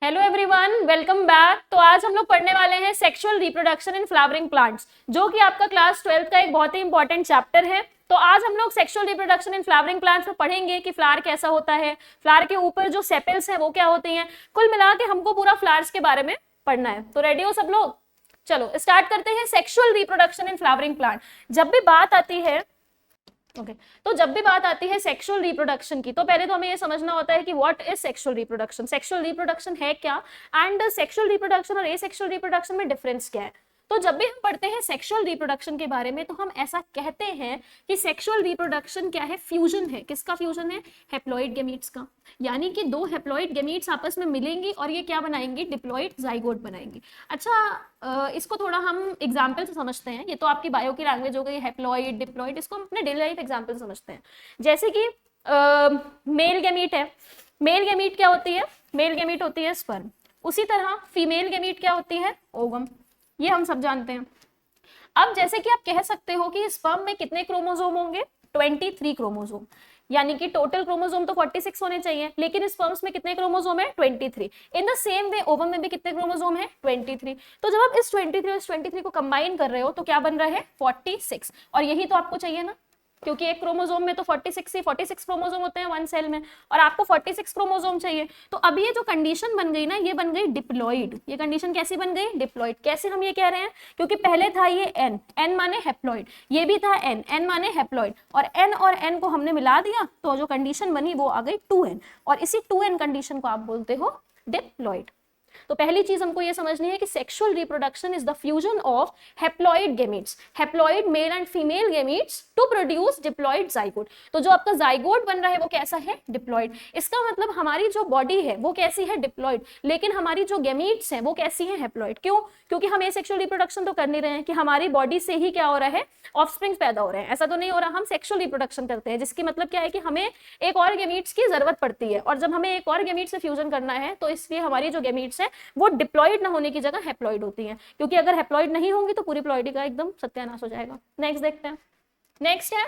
Hello everyone, welcome back. तो आज हम लोग पढ़ने वाले हैं sexual reproduction in flowering plants, जो कि आपका क्लास 12 का एक बहुत ही इंपॉर्टेंट चैप्टर है। तो आज हम लोग sexual reproduction in flowering plants में पढ़ेंगे कि फ्लावर कैसा होता है, फ्लावर के ऊपर जो सेपल्स हैं वो क्या होती हैं। कुल मिला के हमको पूरा फ्लावर्स के बारे में पढ़ना है। तो रेडी हो सब लोग? चलो स्टार्ट करते हैं। Sexual reproduction in flowering plant. जब भी बात आती है तो जब भी बात आती है सेक्सुअल रिप्रोडक्शन की, तो पहले तो हमें ये समझना होता है कि what is sexual reproduction, sexual reproduction है क्या, एंड सेक्सुअल रिप्रोडक्शन और एसेक्सुअल रिप्रोडक्शन में डिफरेंस क्या है। तो जब भी हम पढ़ते हैं सेक्सुअल रिप्रोडक्शन के बारे में, तो हम ऐसा कहते हैं कि सेक्सुअल रिप्रोडक्शन क्या है, फ्यूजन है। किसका फ्यूजन है? हैप्लॉइड गैमीट्स का। यानी कि दो हैप्लॉइड गैमीट्स आपस में मिलेंगी और ये क्या बनाएंगे? डिप्लॉइड जाइगोट बनाएंगे। अच्छा, इसको थोड़ा हम एग्जाम्पल से समझते हैं। ये तो आपकी बायो की लैंग्वेज हो गई, हैप्लॉइड डिप्लॉइड, इसको हम अपने डेली लाइफ एग्जाम्पल समझते हैं। जैसे कि मेल गैमीट है। मेल गैमीट क्या होती है? मेल गैमीट होती है स्पर्म। उसी तरह फीमेल गैमीट क्या होती है? ओवम। ये हम सब जानते हैं। अब जैसे कि आप कह सकते हो कि स्पर्म में कितने क्रोमोसोम होंगे? 23 क्रोमोसोम। यानी कि टोटल क्रोमोसोम तो 46 होने चाहिए, लेकिन स्पर्म्स में कितने क्रोमोसोम है? 23। इन द सेम वे ओवम में भी कितने क्रोमोसोम है? 23। तो जब आप इस 23 और इस 23 को कंबाइन कर रहे हो तो क्या बन रहा है? 46। और यही तो आपको चाहिए ना, क्योंकि एक क्रोमोसोम में तो 46 क्रोमोसोम होते हैं वन सेल में, और आपको 46 क्रोमोसोम चाहिए। तो अब ये जो कंडीशन बन गई ना, ये बन गई डिप्लॉइड। ये कंडीशन कैसी बन गई? डिप्लॉइड। कैसे हम ये कह रहे हैं? क्योंकि पहले था ये एन, एन माने हैप्लॉइड, ये भी था एन, एन माने हैप्लॉइड, और एन और एन को हमने मिला दिया तो जो कंडीशन बनी वो आ गई 2n, और इसी 2n कंडीशन को आप बोलते हो डिप्लॉइड। तो पहली चीज हमको ये समझनी है कि sexual reproduction is the fusion of haploid gametes, haploid male and female gametes to produce diploid zygote. तो जो आपका जाइगोट बन रहा है वो कैसा है? डिप्लॉइड। इसका मतलब हमारी जो बॉडी है वो कैसी है? डिप्लॉइड, लेकिन हमारी जो गैमीट्स हैं वो कैसी हैं? हैप्लॉइड। क्यों? क्योंकि हम सेक्सुअल रिप्रोडक्शन तो कर नहीं रहे हैं कि हमारी बॉडी से ही क्या हो रहा है? ऑफस्प्रिंग पैदा हो रहे हैं, ऐसा तो नहीं हो रहा। हम सेक्सुअल रिप्रोडक्शन करते हैं, जिसकी मतलब क्या है कि हमें एक और गैमीट्स की जरूरत पड़ती है, और जब हमें एक और गैमीट से फ्यूजन करना है तो इसलिए हमारी जो गैमीट्स है वो डिप्लॉइड ना होने की जगह हैप्लॉइड होती हैं, क्योंकि अगर हैप्लॉइड नहीं होंगी तो पूरी प्लॉइडी का एकदम सत्यानाश हो जाएगा। नेक्स्ट देखते हैं। नेक्स्ट है,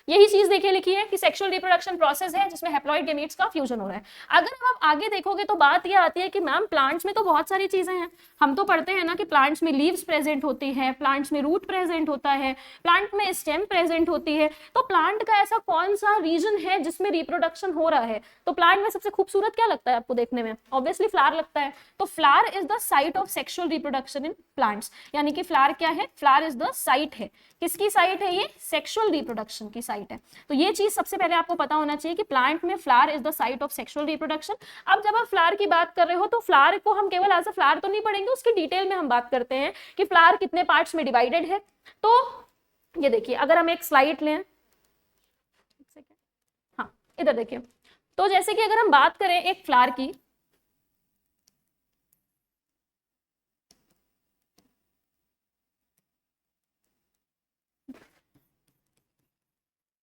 यही चीज देखिए लिखी है कि सेक्सुअल रिप्रोडक्शन प्रोसेस है जिसमें हैप्लॉइड गैमीट्स का फ्यूजन हो रहा है। अगर आप आगे देखोगे तो बात ये आती है कि मैम प्लांट्स में तो बहुत सारी चीजें हैं। हम तो पढ़ते हैं ना कि प्लांट्स में लीव्स प्रेजेंट होती है, प्लांट्स में रूट प्रेजेंट होता है, प्लांट में स्टेम प्रेजेंट होती है। तो प्लांट का ऐसा कौन सा रीजन है जिसमें रिप्रोडक्शन हो रहा है? तो प्लांट में सबसे खूबसूरत क्या लगता है आपको देखने में? ऑब्वियसली फ्लावर लगता है। तो flower is the site of sexual reproduction in plants. यानी कि फ्लावर क्या है? फ्लावर इज द साइट है। किसकी साइट है ये? सेक्सुअल रिप्रोडक्शन की साइट है। तो ये चीज सबसे पहले आपको पता होना चाहिए कि प्लांट में flower is the site of sexual reproduction. अब जब आप फ्लावर की बात कर रहे हो तो फ्लावर को हम केवल एज अ फ्लावर तो नहीं पढ़ेंगे, उसकी डिटेल में हम बात करते हैं कि फ्लावर कितने पार्ट्स में डिवाइडेड है। तो ये देखिए, अगर हम एक स्लाइड लें, हाँ इधर देखिए, तो जैसे कि अगर हम बात करें एक फ्लावर की,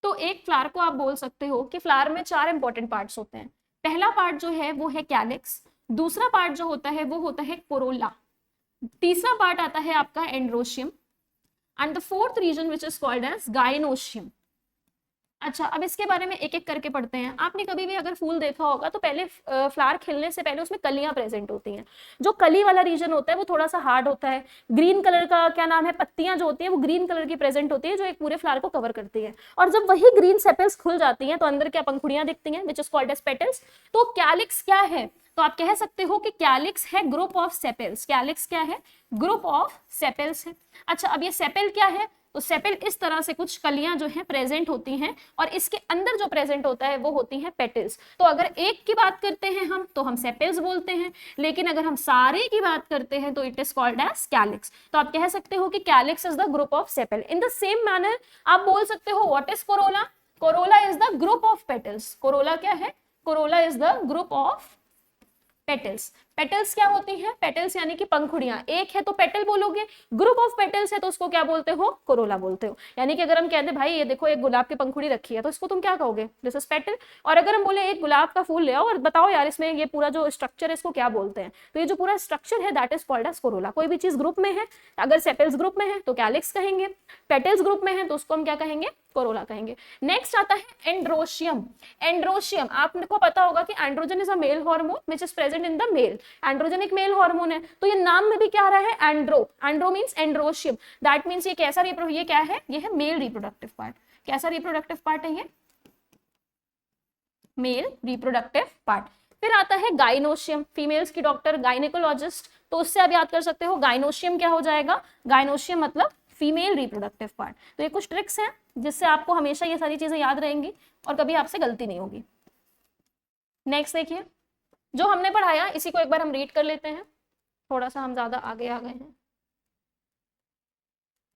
तो एक फ्लावर को आप बोल सकते हो कि फ्लावर में 4 इंपॉर्टेंट पार्ट्स होते हैं। पहला पार्ट जो है वो है कैलिक्स, दूसरा पार्ट जो होता है वो होता है कोरोला, तीसरा पार्ट आता है आपका androecium, and the fourth region which is called as gynoecium. अच्छा, अब इसके बारे में एक एक करके पढ़ते हैं। आपने कभी भी अगर फूल देखा होगा तो पहले फ्लावर खिलने से पहले उसमें कलियां प्रेजेंट होती हैं। जो कली वाला रीजन होता है वो थोड़ा सा हार्ड होता है। ग्रीन कलर का क्या नाम है, पत्तियां जो होती हैं वो ग्रीन कलर की प्रेजेंट होती है, जो एक पूरे फ्लावर को कवर करती है। और जब वही ग्रीन सेपल्स खुल जाती हैं तो अंदर क्या पंखुड़ियां दिखती हैं, which is called as petals. तो कैलिक्स क्या है? तो आप कह सकते हो कि कैलिक्स है ग्रुप ऑफ सेपल्स। कैलिक्स क्या है? ग्रुप ऑफ सेपल्स है। अच्छा, अब ये सेपल क्या है? तो सेपल इस तरह से कुछ कलियां जो है प्रेजेंट होती हैं, और इसके अंदर जो प्रेजेंट होता है वो होती हैं पेटल्स। तो अगर एक की बात करते हैं हम तो हम सेपल्स बोलते हैं, लेकिन अगर हम सारे की बात करते हैं तो it is called as calyx. तो आप कह सकते हो कि calyx is the group of sepal. In the same manner आप बोल सकते हो what is corolla? Corolla is the group of petals. Corolla क्या है? Corolla is the group of petals. Petals क्या होती हैं? पेटल्स यानी कि पंखुड़ियां। एक है तो पेटल बोलोगे, ग्रुप ऑफ पेटल्स है तो उसको क्या बोलते हो? कोरोला बोलते हो। यानी कि अगर हम कहते भाई ये देखो एक गुलाब की पंखुड़ी रखी है तो इसको तुम क्या कहोगे? This is petal. और अगर हम बोले एक गुलाब का फूल ले आओ और बताओ यार इसमें ये पूरा जो स्ट्रक्चर है इसको क्या बोलते हैं, तो ये जो पूरा स्ट्रक्चर है that is called as corolla. कोई भी चीज ग्रुप में है, अगर सेपल्स ग्रुप में है तो कैलिक्स कहेंगे, पेटल्स ग्रुप में है तो उसको हम क्या कहेंगे? कोरोला कहेंगे। नेक्स्ट आता है एंड्रोशियम। एंड्रोशियम आपको पता होगा कि androgen is a male hormone which is present in the male. Androgen एक मेल हार्मोन है, तो ये नाम में भी क्या आ रहा है, andro. Andro means androecium, that means ये कैसा ये क्या है, ये है मेल रिप्रोडक्टिव पार्ट। कैसा रिप्रोडक्टिव पार्ट है ये, मेल रिप्रोडक्टिव पार्ट। फिर आता है गाइनोशियम, फीमेल्स की डॉक्टर गायनेकोलॉजिस्ट, तो उससे आप याद कर सकते हो गाइनोशियम क्या हो जाएगा, गाइनोशियम मतलब फीमेल रिप्रोडक्टिव पार्ट। तो ये कुछ ट्रिक्स हैं जिससे आपको हमेशा ये सारी चीजें याद रहेंगी और कभी आपसे गलती नहीं होगी। नेक्स्ट देखिए, जो हमने पढ़ाया इसी को एक बार हम रीड कर लेते हैं, थोड़ा सा हम ज्यादा आगे आ गए हैं।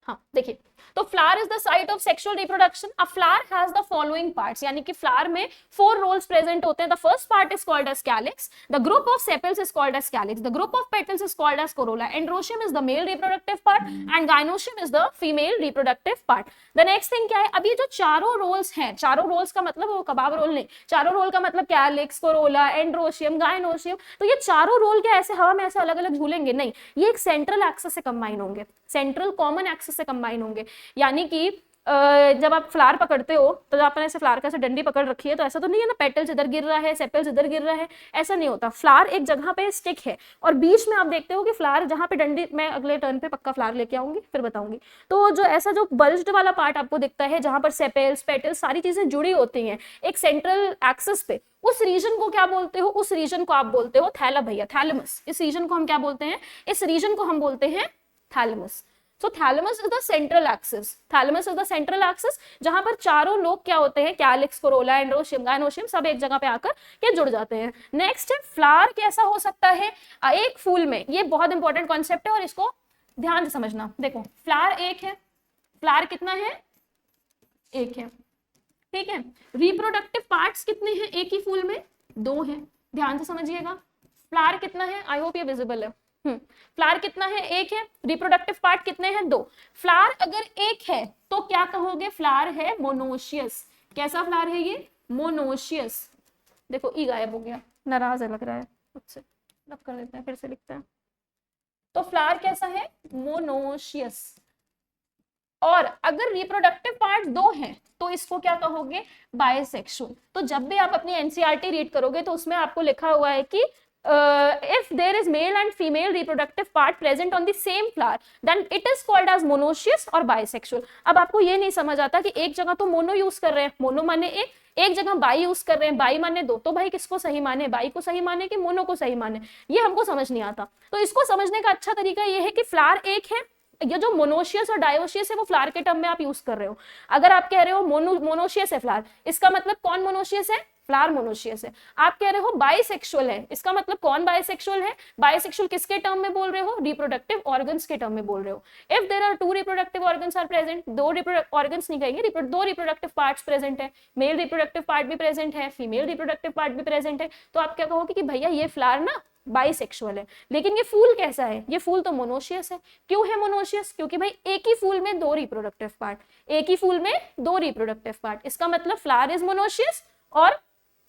हाँ देखिए, तो flower is the site of sexual reproduction. A flower has the following parts, यानी कि फ्लावर में 4 रोल्स प्रेजेंट होते हैं। The first part is called as calyx, the group of sepals is called as calyx, the group of petals is called as corolla, androecium is the male reproductive part and gynoecium is the female reproductive part. The next thing क्या है, अब ये जो चारों roles हैं, चारों roles का मतलब वो कबाब रोल नहीं, चारों रोल का मतलब कैलिक्स, कोरोला, एंड्रोशियम, गाइनोशियम, तो ये चारों रोल क्या ऐसे हवा में ऐसे अलग अलग झूलेंगे नहीं, ये एक सेंट्रल एक्सिस से कंबाइन होंगे, सेंट्रल कॉमन एक्सिस से कंबाइन होंगे। यानी कि जब आप फ्लावर पकड़ते हो तो जब आपने ऐसे फ्लावर का ऐसे डंडी पकड़ रखी है तो ऐसा तो नहीं है ना पेटल्स इधर गिर रहा है, सेपल्स इधर गिर रहा है, ऐसा नहीं होता। फ्लावर एक जगह पे स्टिक है और बीच में आप देखते हो कि फ्लावर जहां पे डंडी, मैं अगले टर्न पे पक्का फ्लावर लेके आऊंगी फिर बताऊंगी, तो जो ऐसा जो बल्ज्ड वाला पार्ट आपको दिखता है जहां पर सेपल्स, पेटल्स सारी चीजें जुड़ी होती हैं एक सेंट्रल एक्सिस पे, उस रीजन को क्या बोलते हो, उस रीजन को आप बोलते हो थैला भैया, थैलेमस। इस रीजन को हम क्या बोलते हैं, इस रीजन को हम बोलते हैं thalamus. So thalamus is the central axis. Thalamus is the central axis जहां पर चारों लोग क्या होते हैं, कैलिक्स, कोरोला, एंड्रोशियम, गाइनोशियम सब एक जगह पे आकर के जुड़ जाते हैं। नेक्स्ट है फ्लावर कैसा हो सकता है एक फूल में, ये बहुत इंपॉर्टेंट कॉन्सेप्ट है और इसको ध्यान से समझना। देखो फ्लावर एक है, फ्लावर कितना है, एक है, ठीक है। रिप्रोडक्टिव पार्ट्स कितने हैं एक ही फूल में, 2 हैं, ध्यान से समझिएगा। फ्लावर कितना है, आई होप ये विजिबल है, फ्लावर कितना है, एक है। रिप्रोडक्टिव पार्ट कितने हैं, 2। फ्लावर अगर एक है तो क्या कहोगे, फ्लावर है मोनोशियस। कैसा फ्लावर है ये, मोनोशियस। देखो ई गायब हो गया, नाराज है लग रहा है, उससे रब कर देते हैं, फिर से लिखते हैं। तो फ्लावर कैसा है, मोनोशियस। और अगर रिप्रोडक्टिव पार्ट 2 हैं तो इसको क्या कहोगे, बायसेक्सुअल। तो जब भी आप अपनी एनसीईआरटी रीड करोगे तो उसमें आपको लिखा हुआ है कि if there is male and female reproductive part present on the same flower then it is called as monoecious or bisexual। अब आपको ये नहीं समझ आता कि एक जगह तो मोनो यूज कर रहे हैं, मोनो माने एक जगह बाई यूज कर रहे हैं, बाई माने 2, तो भाई किसको सही माने, बाई को सही माने कि मोनो को सही माने, ये हमको समझ नहीं आता। तो इसको समझने का अच्छा तरीका ये है कि फ्लावर एक है, ये जो मोनोशियस और डायोशियस है वो फ्लावर के टर्म में आप यूज कर रहे हो। अगर आप कह रहे हो मोनोशियस है फ्लावर, इसका मतलब कौन मोनोशियस है, फ्लावर मोनोशियस है। आप कह रहे हो बाइसेक्सुअल है, इसका मतलब कौन बाइसेक्सुअल है, बाइसेक्सुअल किसके टर्म में बोल रहे हो, रिप्रोडक्टिव ऑर्गन्स के टर्म में बोल रहे हो। If there are 2 reproductive organs are present, 2 organs नहीं कहेंगे, 2 रिप्रोडक्टिव पार्ट्स प्रेजेंट है, मेल रिप्रोडक्टिव पार्ट भी प्रेजेंट है, फीमेल रिप्रोडक्टिव पार्ट भी प्रेजेंट है, तो आप क्या कहोगे कि भैया ये फ्लावर ना बाइसेक्सुअल है। लेकिन ये फूल कैसा है, ये फूल तो मोनोशियस है। क्यों है मोनोशियस, क्योंकि भाई एक ही फूल में 2 रिप्रोडक्टिव पार्ट, एक ही फूल में 2 रिप्रोडक्टिव पार्ट, इसका मतलब फ्लावर इज मोनोशियस और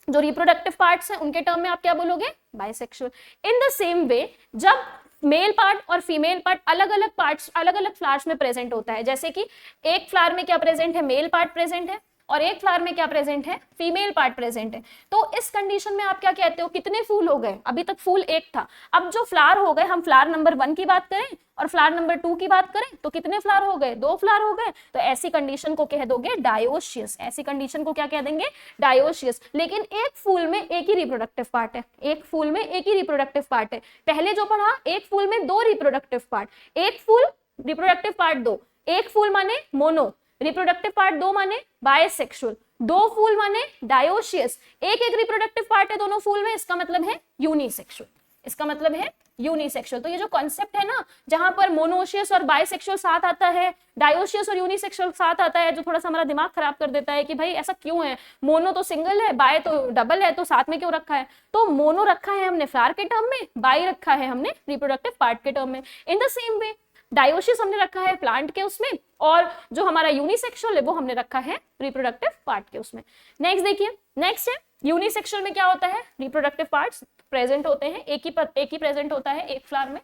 जो रिप्रोडक्टिव पार्ट्स हैं उनके टर्म में आप क्या बोलोगे, bisexual. In the same way जब मेल पार्ट और फीमेल पार्ट अलग अलग पार्ट्स अलग अलग फ्लावर्स में प्रेजेंट होता है, जैसे कि एक फ्लावर में क्या प्रेजेंट है, मेल पार्ट प्रेजेंट है और एक फ्लावर में क्या प्रेजेंट है, फीमेल पार्ट प्रेजेंट है, तो इस कंडीशन में आप क्या कहते हो, कितने फूल हो गए, अभी तक फूल एक था, अब जो फ्लावर हो गए, हम फ्लावर नंबर 1 की बात करें और फ्लावर नंबर 2 की बात करें तो कितने फ्लावर हो गए, 2 फ्लावर हो गए, तो ऐसी कंडीशन को कह दोगे डायोशियस। ऐसी कंडीशन को क्या कह देंगे, डायोशियस। लेकिन एक फूल में एक ही रिप्रोडक्टिव पार्ट है, एक फूल में एक ही रिप्रोडक्टिव पार्ट है। पहले जो पढ़ा, एक फूल में 2 रिप्रोडक्टिव पार्ट, एक फूल रिप्रोडक्टिव पार्ट 2, एक फूल माने मोनो, रिप्रोडक्टिव पार्ट 2 माने बायसेक्सुअल, 2 फूल माने डायोशियस, एक एक रिप्रोडक्टिव पार्ट है दोनों फूल में, इसका मतलब है यूनिसेक्सुअल, इसका मतलब है यूनिसेक्सुअल। तो ये जो कॉन्सेप्ट है ना, जहां पर मोनोशियस और बायसेक्सुअल साथ आता है, डायोशियस और यूनिसेक्सुअल साथ आता है, जो थोड़ा सा हमारा दिमाग खराब कर देता है कि भाई ऐसा क्यों है, मोनो तो सिंगल है, बाय तो डबल है, तो साथ में क्यों रखा है। तो मोनो रखा है हमने फ्लावर के टर्म में, बाय रखा है हमने रिप्रोडक्टिव पार्ट के टर्म में। इन द सेम वे डायोशियस हमने रखा है प्लांट के उसमें, और जो हमारा यूनिसेक्सुअल है वो हमने रखा है रिप्रोडक्टिव पार्ट के उसमें। नेक्स्ट देखिए, नेक्स्ट है यूनिसेक्सुअल में क्या होता है, रिप्रोडक्टिव पार्ट्स प्रेजेंट होते हैं, एक ही प्रेजेंट होता है एक फ्लावर में।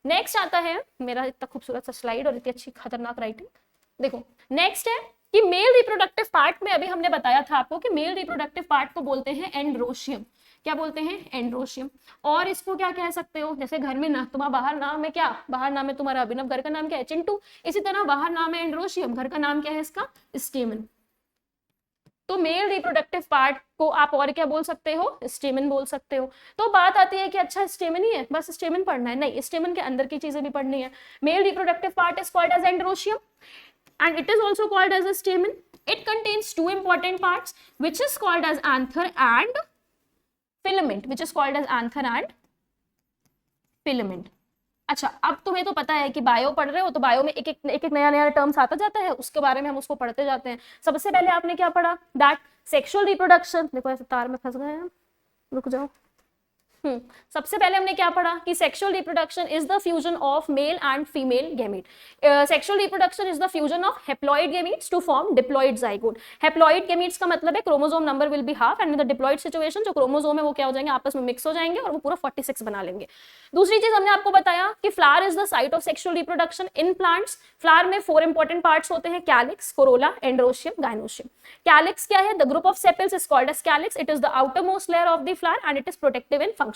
नेक्स्ट आता है, मेरा इतना खूबसूरत सा स्लाइड और इतनी अच्छी खतरनाक राइटिंग, देखो नेक्स्ट है कि मेल रिप्रोडक्टिव पार्ट में अभी हमने बताया था आपको कि मेल रिप्रोडक्टिव पार्ट को बोलते हैं एंड्रोशियम। क्या बोलते हैं? एंड्रोशियम। और इसको क्या कह सकते हो, जैसे घर में ना तुम्हारा बाहर नाम है क्या, बाहर नाम है तुम्हारा अभिनव, घर का नाम क्या है? चिंटू। इसी तरह बाहर नाम है एंड्रोशियम, घर का नाम क्या है इसका? स्टेमन। तो मेल रिप्रोडक्टिव पार्ट को आप और क्या बोल सकते हो? स्टेमन बोल सकते हो। तो बात आती है कि अच्छा स्टेमन ही है, बस स्टेमन पढ़ना है? नहीं, स्टेमन के अंदर की चीजें भी पढ़नी है। Male reproductive part is called as androecium and it is also called as a stamen. It contains two important parts which is called as anther and filament, which is called as anther and filament. अच्छा, अब तुम्हें तो पता है कि bio पढ़ रहे हो तो बायो में एक एक नया नया टर्म्स आता जाता है, उसके बारे में हम उसको पढ़ते जाते हैं। सबसे पहले आपने क्या पढ़ा? दैट सेक्सुअल रिप्रोडक्शन, देखो ऐसे तार में फंस गए हैं, रुक जाओ। सबसे पहले हमने क्या पढ़ा कि sexual reproduction is the fusion of male and female gamete. Sexual reproduction is the fusion of haploid gametes to form diploid zygote. Haploid gametes का मतलब है chromosome number will be half and in the diploid situation जो chromosome है वो क्या हो जाएंगे? आपस में मिक्स हो जाएंगे और वो पूरा 46 बना लेंगे। दूसरी चीज हमने आपको बताया कि flower is the site of sexual reproduction in plants. Flower में 4 इंपॉर्टेंट पार्ट्स होते हैं, calyx, corolla, androecium, gynoecium. Calyx क्या है? The group of sepals is called as calyx. It is the outermost layer of the flower and it is protective in function.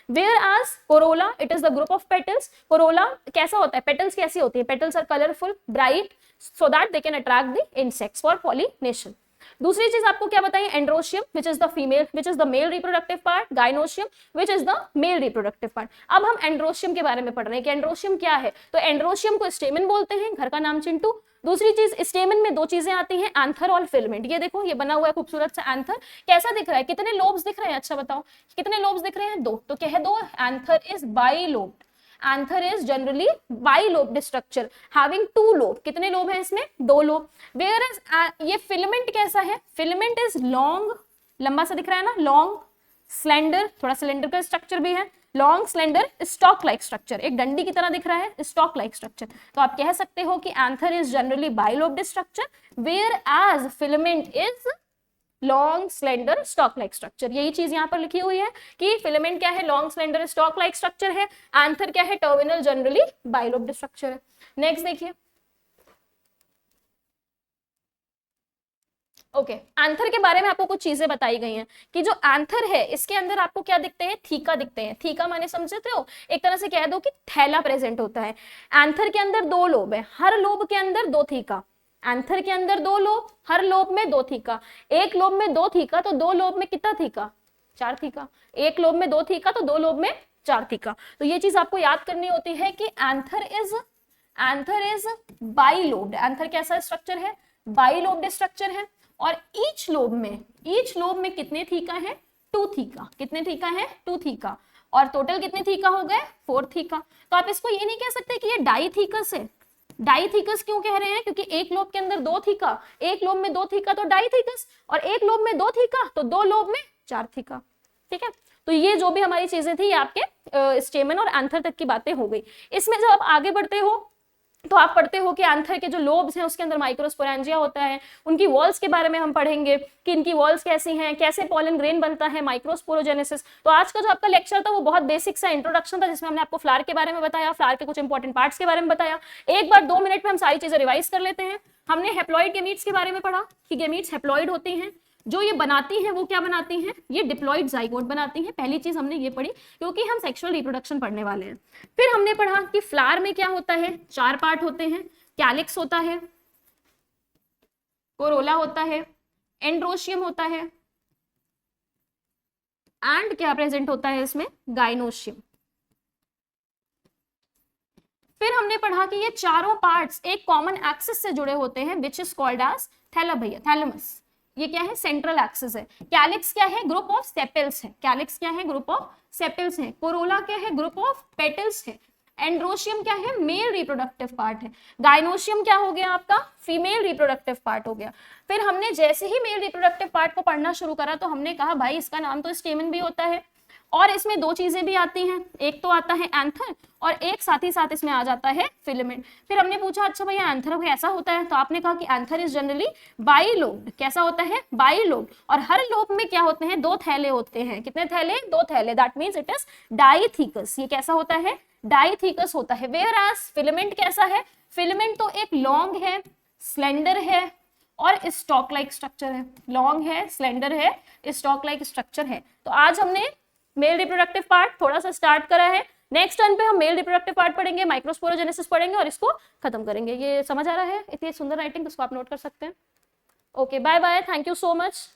Whereas corolla, it is the group of petals. Corolla कैसा होता है? Petals कैसी होती है? Petals are colorful, bright, so that they can attract the insects for pollination. दूसरी चीज आपको क्या बताइए? Androecium which is the male reproductive part, gynoecium which is the male reproductive part. अब हम एंड्रोशियम के बारे में पढ़ रहे हैं कि एंड्रोशियम क्या है। तो एंड्रोशियम को स्टेमन बोलते हैं, घर का नाम चिंटू। दूसरी चीज, स्टेमन में 2 चीजें आती हैं, एंथर और फिलामेंट। ये देखो, ये बना हुआ है खूबसूरत सा एंथर। कैसा दिख रहा है? कितने लोब्स दिख रहे हैं? अच्छा बताओ, कितने लोब्स दिख रहे हैं? 2। तो कह दो anther is bilobed. Anther is generally bilobed structure having 2 lobe. कितने लोब हैं इसमें? 2 लोब। Whereas ये फिलामेंट कैसा है? फिलामेंट इज लॉन्ग, लंबा सा दिख रहा है ना, लॉन्ग, स्लेंडर, थोड़ा सिलेंडर का स्ट्रक्चर भी है, long slender stalk like structure, एक डंडी की तरह दिख रहा है, स्टॉक लाइक स्ट्रक्चर। तो आप कह सकते हो कि anther is generally bilobed structure whereas filament is long slender stalk like structure. यही चीज यहाँ पर लिखी हुई है कि फिलामेंट क्या है? Long slender stalk like structure है। एंथर क्या है? टर्मिनल जनरली बाइलोब्ड स्ट्रक्चर है। नेक्स्ट देखिए, ओके, एंथर के बारे में आपको कुछ चीजें बताई गई हैं कि जो एंथर है इसके अंदर आपको क्या दिखते हैं? थीका दिखते हैं। थीका माने समझते हो? एक तरह से कह दो कि थैला प्रेजेंट होता है। एंथर के अंदर 2 लोब है, हर लोब के अंदर 2 थीका। एंथर के अंदर 2 लोब, हर लोब में 2 थीका। एक लोब में 2 थीका तो 2 लोब में कितना थीका? 4 थीका। एक लोब में 2 थीका तो 2 लोब में 4 थीका। तो ये चीज आपको याद करनी होती है कि एंथर इज बाइलोब्ड। एंथर कैसा स्ट्रक्चर है? बाइलोब्ड स्ट्रक्चर है। और ईच लोब में कितने थीका है? 2 थीका। कितने थीका है? 2 थीका। और टोटल कितने थीका हो गए? 4 थीका। तो आप इसको ये नहीं कह सकते कि ये डाइथीकस है। डाइथीकस क्यों कह रहे हैं? क्योंकि एक लोब के अंदर 2 थीका, एक लोब में 2 थीका तो डाइथीकस, और एक लोब में 2 थीका तो 2 लोब में 4 थीका। ठीक है, तो ये जो भी हमारी चीजें थी ये आपके स्टेमन और एंथर तक की बातें हो गई। इसमें जब आप आगे बढ़ते हो तो आप पढ़ते हो कि एंथर के जो लोब्स हैं उसके अंदर माइक्रोस्पोरेंजिया होता है। उनकी वॉल्स के बारे में हम पढ़ेंगे कि इनकी वॉल्स कैसी हैं, कैसे पॉलन ग्रेन बनता है, माइक्रोस्पोरोजेनेसिस। तो आज का जो आपका लेक्चर था वो बहुत बेसिक सा इंट्रोडक्शन था जिसमें हमने आपको फ्लावर के बारे में बताया, फ्लावर के कुछ इंपॉर्टेंट पार्ट्स के बारे में बताया। एक बार 2 मिनट में हम सारी चीजें रिवाइज कर लेते हैं। हमने हैप्लॉइड गैमीट्स के बारे में पढ़ा कि गैमीट्स हैप्लॉइड होते हैं, जो ये बनाती हैं वो क्या बनाती हैं? ये डिप्लॉइड जाइगोट बनाती हैं। पहली चीज हमने ये पढ़ी क्योंकि हम सेक्सुअल रिप्रोडक्शन पढ़ने वाले हैं। फिर हमने पढ़ा कि फ्लावर में क्या होता है? 4 पार्ट होते हैं, कैलिक्स होता है, कोरोला होता है, एंड्रोशियम होता है एंड क्या प्रेजेंट होता है इसमें? गाइनोशियम। फिर हमने पढ़ा कि ये चारों पार्ट्स एक कॉमन एक्सिस से जुड़े होते हैं which is called as thalamus. ये क्या है? सेंट्रल एक्सिस है। कैलिक्स क्या है? ग्रुप ऑफ सेपल्स है। कैलिक्स क्या है? ग्रुप ऑफ सेपल्स है। कोरोला क्या है? ग्रुप ऑफ पेटल्स है। एंड्रोशियम क्या है? मेल रिप्रोडक्टिव पार्ट है। गाइनोशियम क्या हो गया आपका? फीमेल रिप्रोडक्टिव पार्ट हो गया। फिर हमने जैसे ही मेल रिप्रोडक्टिव पार्ट को पढ़ना शुरू करा तो हमने कहा भाई इसका नाम तो स्टेमन भी होता है और इसमें 2 चीजें भी आती हैं, एक तो आता है एंथर और एक साथ ही साथ इसमें आ जाता है फिलामेंट। फिर हमने पूछा अच्छा भैया एंथर कैसा होता है? तो आपने कहा कि एंथर इज जनरली बाइलोब्ड। कैसा होता है? बाइलोब्ड। और हर लोब में क्या होते हैं? 2 थैले होते हैं। कितने थैले? 2 थैले। That means it is dithecous. ये कैसा होता है? डाइथीकस होता है। वेयर एज फिलामेंट कैसा है? फिलामेंट तो एक लॉन्ग है, स्लेंडर है और स्टॉक लाइक स्ट्रक्चर है, लॉन्ग है, स्लेंडर है, स्टॉक लाइक स्ट्रक्चर है। तो आज हमने मेल रिप्रोडक्टिव पार्ट थोड़ा सा स्टार्ट करा है। नेक्स्ट टर्न पे हम मेल रिप्रोडक्टिव पार्ट पढ़ेंगे, माइक्रोस्पोरोजेनेसिस पढ़ेंगे और इसको खत्म करेंगे। ये समझ आ रहा है? इतनी सुंदर राइटिंग, उसको आप नोट कर सकते हैं। Okay, bye bye, thank you so much.